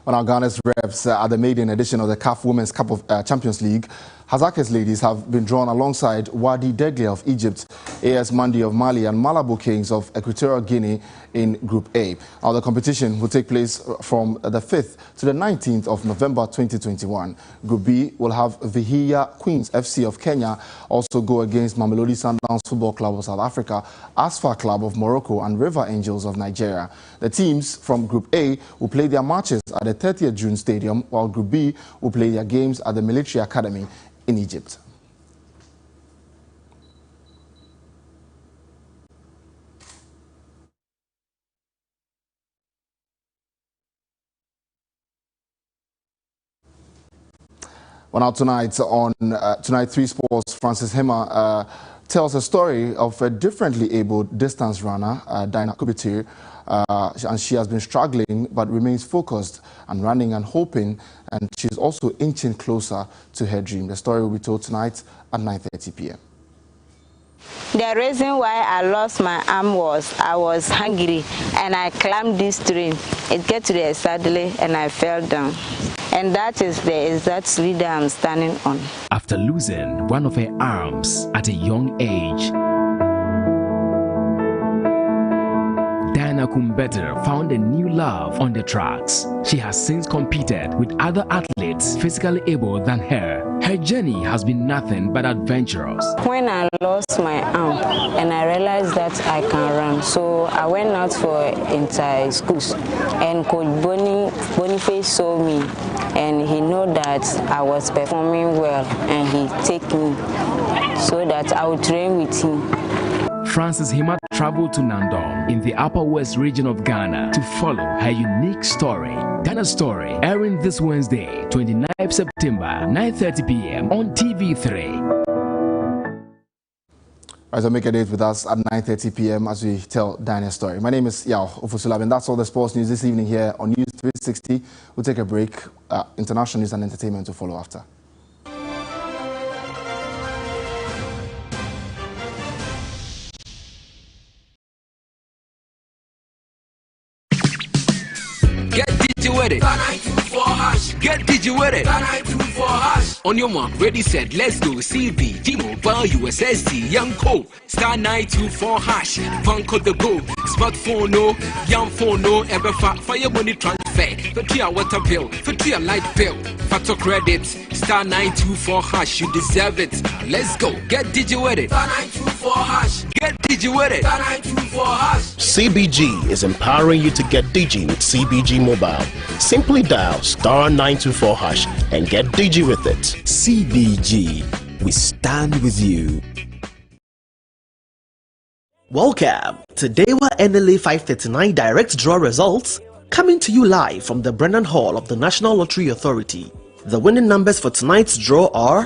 On our Ghana's reps at the maiden edition of the CAF Women's Cup of Champions League, Hazakah's ladies have been drawn alongside Wadi Deglia of Egypt, AS Mandi of Mali and Malabo Kings of Equatorial Guinea in Group A. Now, the competition will take place from the 5th to the 19th of November 2021. Group B will have Vihiga Queens FC of Kenya also go against Mamelodi Sundowns Football Club of South Africa, Asfa Club of Morocco and River Angels of Nigeria. The teams from Group A will play their matches at the 30th June Stadium, while Group B will play their games at the Military Academy in Egypt. Well, now tonight on Tonight 3 Sports, Francis Hema tells a story of a differently abled distance runner, Dinah Kubitir, and she has been struggling but remains focused and running and hoping, and she's also inching closer to her dream. The story will be told tonight at 9:30 p.m.
The reason why I lost my arm was I was hungry and I climbed this tree. It got to the saddle and I fell down. And that is the exact tree that I'm standing on.
After losing one of her arms at a young age, Diana Kumbeter found a new love on the tracks. She has since competed with other athletes physically able than her. Her journey has been nothing but adventurous.
When I lost my arm and I realized that I can run, so I went out for inter-schools, and Coach Boniface saw me and he knew that I was performing well, and he take me so that I would train with him.
Francis Hima traveled to Nandong in the Upper West region of Ghana to follow her unique story. Ghana's Story, airing this Wednesday, 29th September, 9:30 p.m. on TV3.
Right, so make a date with us at 9:30 p.m. as we tell Dinah's story. My name is Yao Ofosulab, and that's all the sports news this evening here on News 360. We'll take a break. International news and entertainment to follow after.
With it. Get digi with it. On your mark, ready, set, let's go. CV, G-Mobile, USSD, Young Co. Star 924 hash. Vanco the go. Smartphone no, young phone no. Ever fire money transfer. For 3 hour water bill, for 3 hour light bill. Factor credit. Star 924 hash. You deserve it. Let's go. Get digi with it. Star 924 hash. Get digi with it. Star 924 hash.
CBG is empowering you to get digi with CBG Mobile. Simply dial star 924 hash and get digi with it.
CBG, we stand with you.
Welcome to Dewa NLA 539 direct draw results, coming to you live from the Brennan Hall of the National Lottery Authority. The winning numbers for tonight's draw are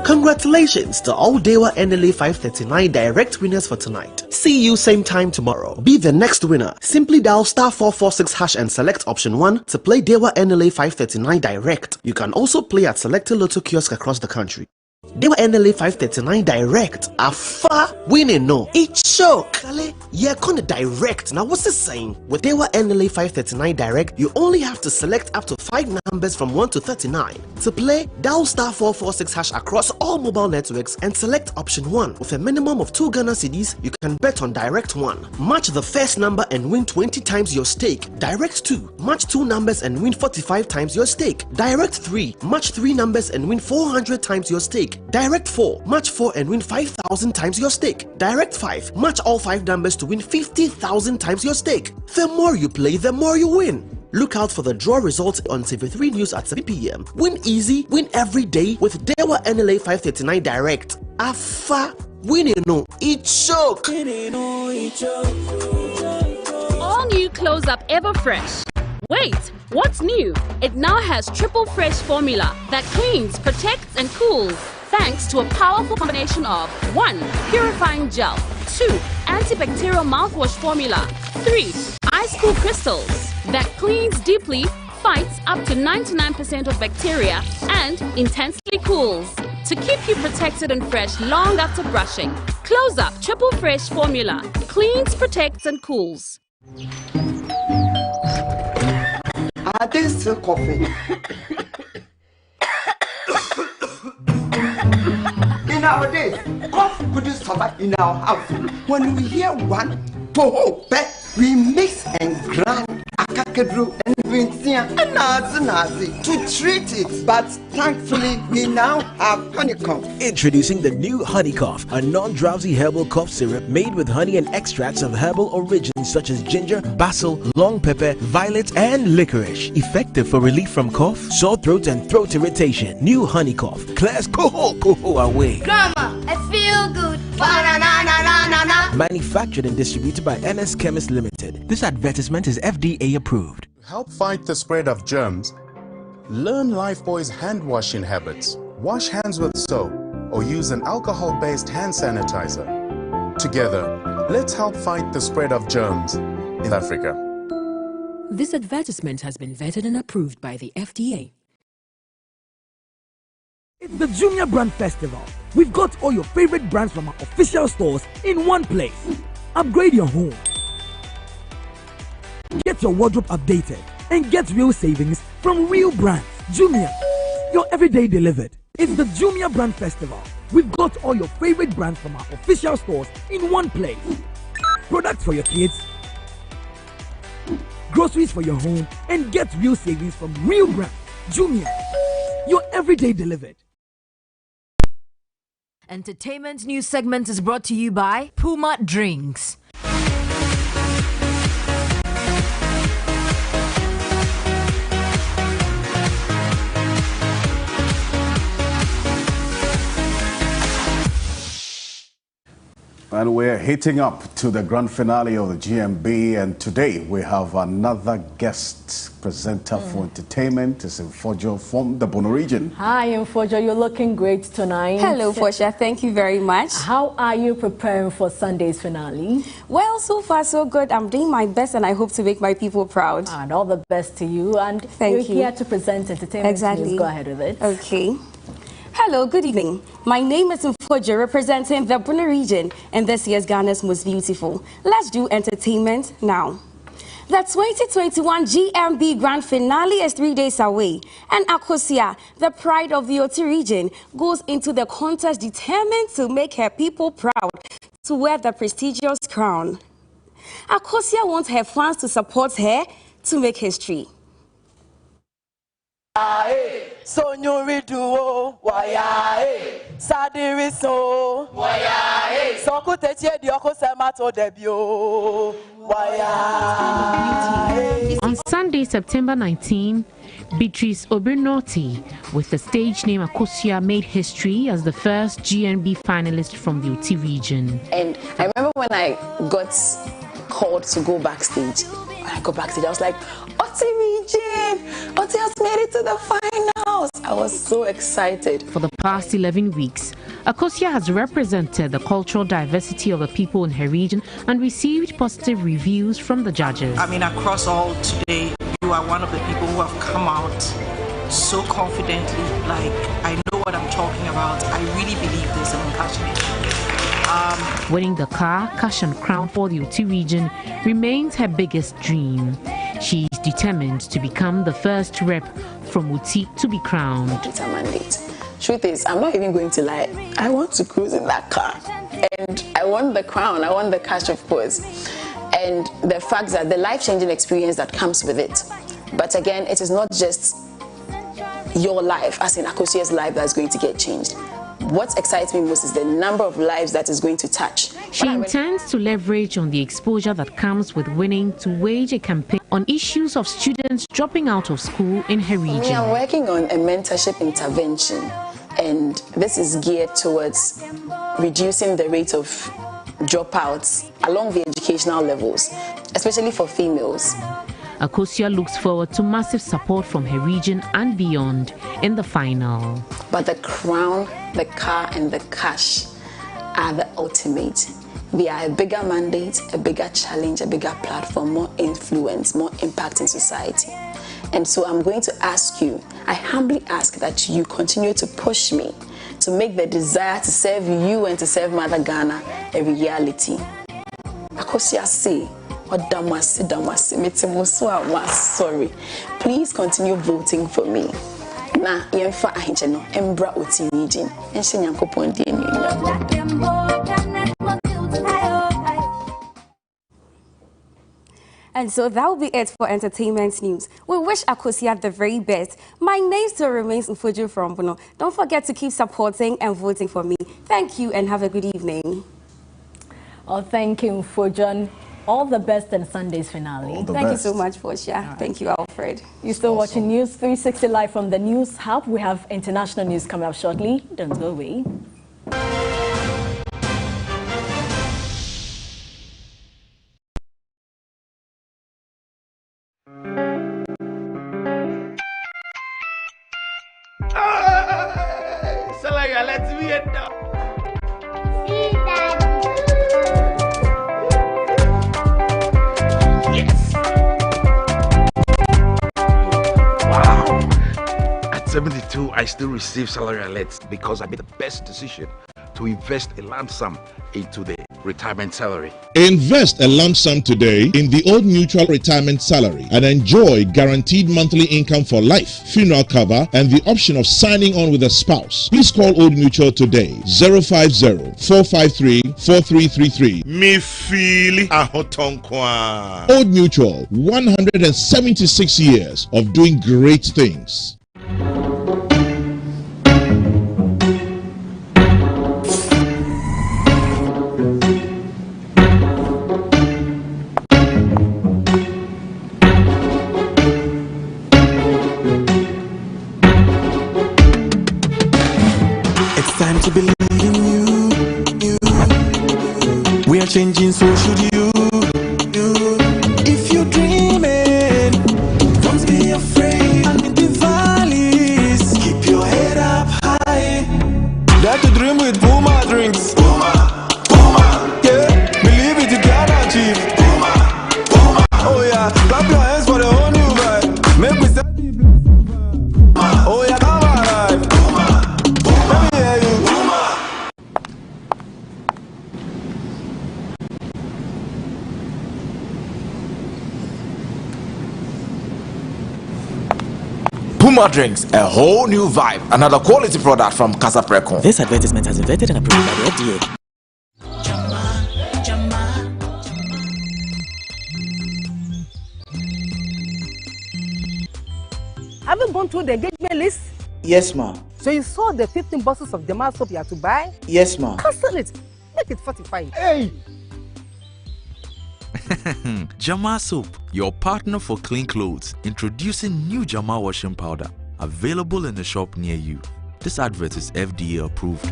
Congratulations to all Dewa NLA 539 direct winners for tonight. See you same time tomorrow. Be the next winner. Simply dial star 446 hash and select option 1 to play Dewa NLA 539 direct. You can also play at selected lotto kiosks across the country. Dewa NLA 539 direct. Afa winning no. It's shock. Yeah, con direct. Now what's this saying? With Dewa NLA 539 direct, you only have to select up to 5 numbers from 1 to 39. To play, dial star 446 hash across all mobile networks and select option 1. With a minimum of 2 Ghana cedis, you can bet on direct 1. Match the first number and win 20 times your stake. Direct 2. Match 2 numbers and win 45 times your stake. Direct 3. Match 3 numbers and win 400 times your stake. stake. Direct 4, match 4 and win 5,000 times your stake. Direct 5, match all 5 numbers to win 50,000 times your stake. The more you play, the more you win. Look out for the draw results on TV3 News at 7 p.m. Win easy, win every day with Dewa NLA 539 Direct. Afa, winning no, it choke.
All new Close Up Ever Fresh. Wait, what's new? It now has triple fresh formula that cleans, protects and cools thanks to a powerful combination of 1. Purifying gel, 2. Antibacterial mouthwash formula, 3. Ice cool crystals that cleans deeply, fights up to 99% of bacteria and intensely cools to keep you protected and fresh long after brushing. Close Up Triple Fresh Formula cleans, protects and cools.
Are they still coughing? In our days, cough couldn't survive in our house. When we hear one, toho, we mix and grind akakadru and vintia and nazi to treat it. But thankfully, we now have honeycomb.
Introducing the new Honey Cough, a non-drowsy herbal cough syrup made with honey and extracts of herbal origins such as ginger, basil, long pepper, violet, and licorice. Effective for relief from cough, sore throat, and throat irritation. New Honey Cough clears coho away.
Grandma, I feel good.
Manufactured and distributed by NS Chemist Limited. This advertisement is FDA approved.
To help fight the spread of germs, learn Lifebuoy's hand washing habits. Wash hands with soap or use an alcohol-based hand sanitizer. Together, let's help fight the spread of germs in Africa.
This advertisement has been vetted and approved by the FDA.
It's the Jumia Brand Festival. We've got all your favorite brands from our official stores in one place. Upgrade your home. Get your wardrobe updated and get real savings from real brands. Jumia, your everyday delivered. It's the Jumia Brand Festival. We've got all your favorite brands from our official stores in one place. Products for your kids, groceries for your home, and get real savings from real brands. Jumia, your everyday delivered.
Entertainment news segment is brought to you by Puma Drinks.
And we're hitting up to the grand finale of the GMB, and today we have another guest presenter for entertainment. It's Mfojo from the Bono region.
Hi Mfojo, you're looking great tonight.
Hello Fosha, thank you very much.
How are you preparing for Sunday's finale?
Well, so far so good. I'm doing my best and I hope to make my people proud.
And all the best to you. And
thank you.
You're here to present entertainment news. Go ahead with it.
Okay. Hello, good evening. My name is Mfojo, representing the Bono region and this year's Ghana's Most Beautiful. Let's do entertainment now. The 2021 GMB Grand Finale is 3 days away, and Akosia, the pride of the Oti region, goes into the contest determined to make her people proud to wear the prestigious crown. Akosia wants her fans to support her to make history.
So nyuri duo waya sadiri so waya so kutetie dioko semato debio waya.
On Sunday, September 19, Beatrice Obinoti, with the stage name Akosia, made history as the first GNB finalist from the Oti region.
And I remember when I got called to go backstage. When I got backstage, I was like, Oti region! Oti has made it to the finals! I was so excited.
For the past 11 weeks, Akosia has represented the cultural diversity of the people in her region and received positive reviews from the judges.
I mean, across all today, you are one of the people who have come out so confidently. Like, I know what I'm talking about. I really believe this and I'm passionate.
Winning the car, cash and crown for the Oti region remains her biggest dream. She is determined to become the first rep from Oti to be crowned.
It's a mandate. Truth is, I'm not even going to lie. I want to cruise in that car. And I want the crown, I want the cash, of course. And the fact that the life-changing experience that comes with it. But again, it is not just your life, as in Akosia's life, that's going to get changed. what excites me most is the number of lives that is going to touch.
She intends to leverage on the exposure that comes with winning to wage a campaign on issues of students dropping out of school in her region.
I'm working on a mentorship intervention, and this is geared towards reducing the rate of dropouts along the educational levels, especially for females.
Akosua looks forward to massive support from her region and beyond in the final.
But the crown, the car, and the cash are the ultimate. They are a bigger mandate, a bigger challenge, a bigger platform, more influence, more impact in society. And so I'm going to ask you, I humbly ask that you continue to push me to make the desire to serve you and to serve Mother Ghana a reality. Akosua say, sorry. Please continue voting for me. Na yemfa ahinche no embra oti region. Ense nyankopon die
And so that will be it for entertainment news. We wish Akosua the very best. My name still remains Mfuju from Bono. Don't forget to keep supporting and voting for me. Thank you and have a good evening.
Oh, thank you, Mfuju. All the best in Sunday's finale.
Thank you so much, Portia. Right. Thank you, Alfred.
You're still watching News 360 live from the News Hub. We have international news coming up shortly. Don't go away.
Let's be it now. Yes. Wow. At 72, I still receive salary alerts because I made the best decision to invest a lump sum into the retirement salary.
Invest a lump sum today in the Old Mutual retirement salary and enjoy guaranteed monthly income for life, funeral cover, and the option of signing on with a spouse. Please call Old Mutual today, 050-453-4333.
Me feel ahotonkwa.
Old Mutual, 176 years of doing great things.
To believe in you. We are changing, so should you. If you're dreaming, don't be afraid. And in the valleys, keep your head up high. Dare to dream with Puma drinks. Puma, yeah. Believe it, you can achieve. Puma, oh yeah. Clap your hands for the whole new vibe. Make we start the vibe. Oh yeah, come alive. Let me hear you.
Puma drinks, a whole new vibe. Another quality product from Casa Precon.
This advertisement has been vetted and approved by the FDA.
Have you gone through the engagement list?
Yes, ma'am.
So you saw the 15 bottles of Jamal soap you had to buy?
Yes, ma'am.
Cancel it. Make it 45.
Hey!
Jamal Soap, your partner for clean clothes, introducing new Jamal washing powder, available in a shop near you. This advert is FDA approved.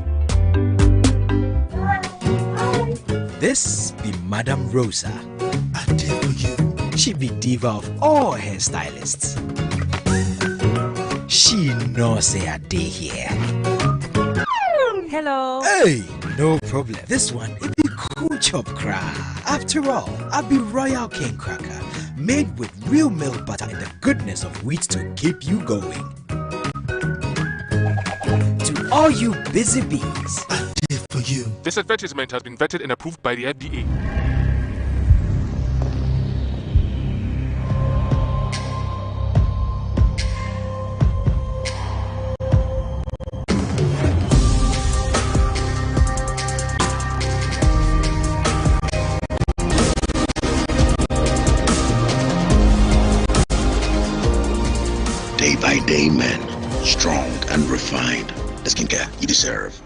This be Madame Rosa. I did for you. She be diva of all hairstylists. She knows say I day here.
Hello.
Hey, no problem. This one it be cool chop crack. After all, I be Royal King Cracker, made with real milk butter and the goodness of wheat to keep you going. To all you busy bees, I did for you.
This advertisement has been vetted and approved by the FDA.
Day by day men, strong and refined. The skincare you deserve.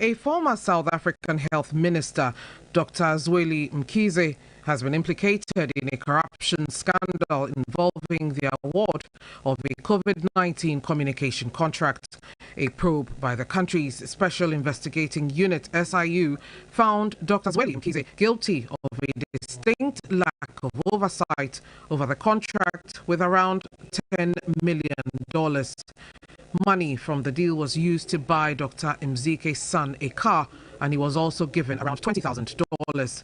A former South African health minister, Dr. Zweli Mkhize, has been implicated in a corruption scandal involving the award of a COVID-19 communication contract. A probe by the country's Special Investigating Unit, SIU, found Dr. Zweli Mkhize guilty of a distinct lack of oversight over the contract with around $10 million. Money from the deal was used to buy Dr. Mzike's son a car, and he was also given around $20,000.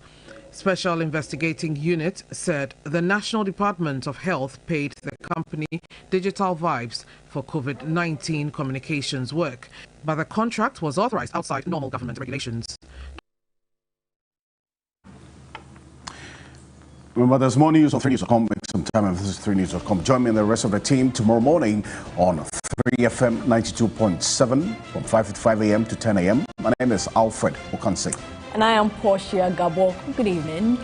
Special Investigating Unit said the National Department of Health paid the company Digital Vibes for COVID-19 communications work, but the contract was authorized outside normal government regulations.
Remember, there's more news on 3news.com. Make some time and visit 3news.com. Join me and the rest of the team tomorrow morning on 3FM 92.7 from 5 a.m. to 10 a.m. My name is Alfred Okanse.
And I am Portia Gabo. Good evening.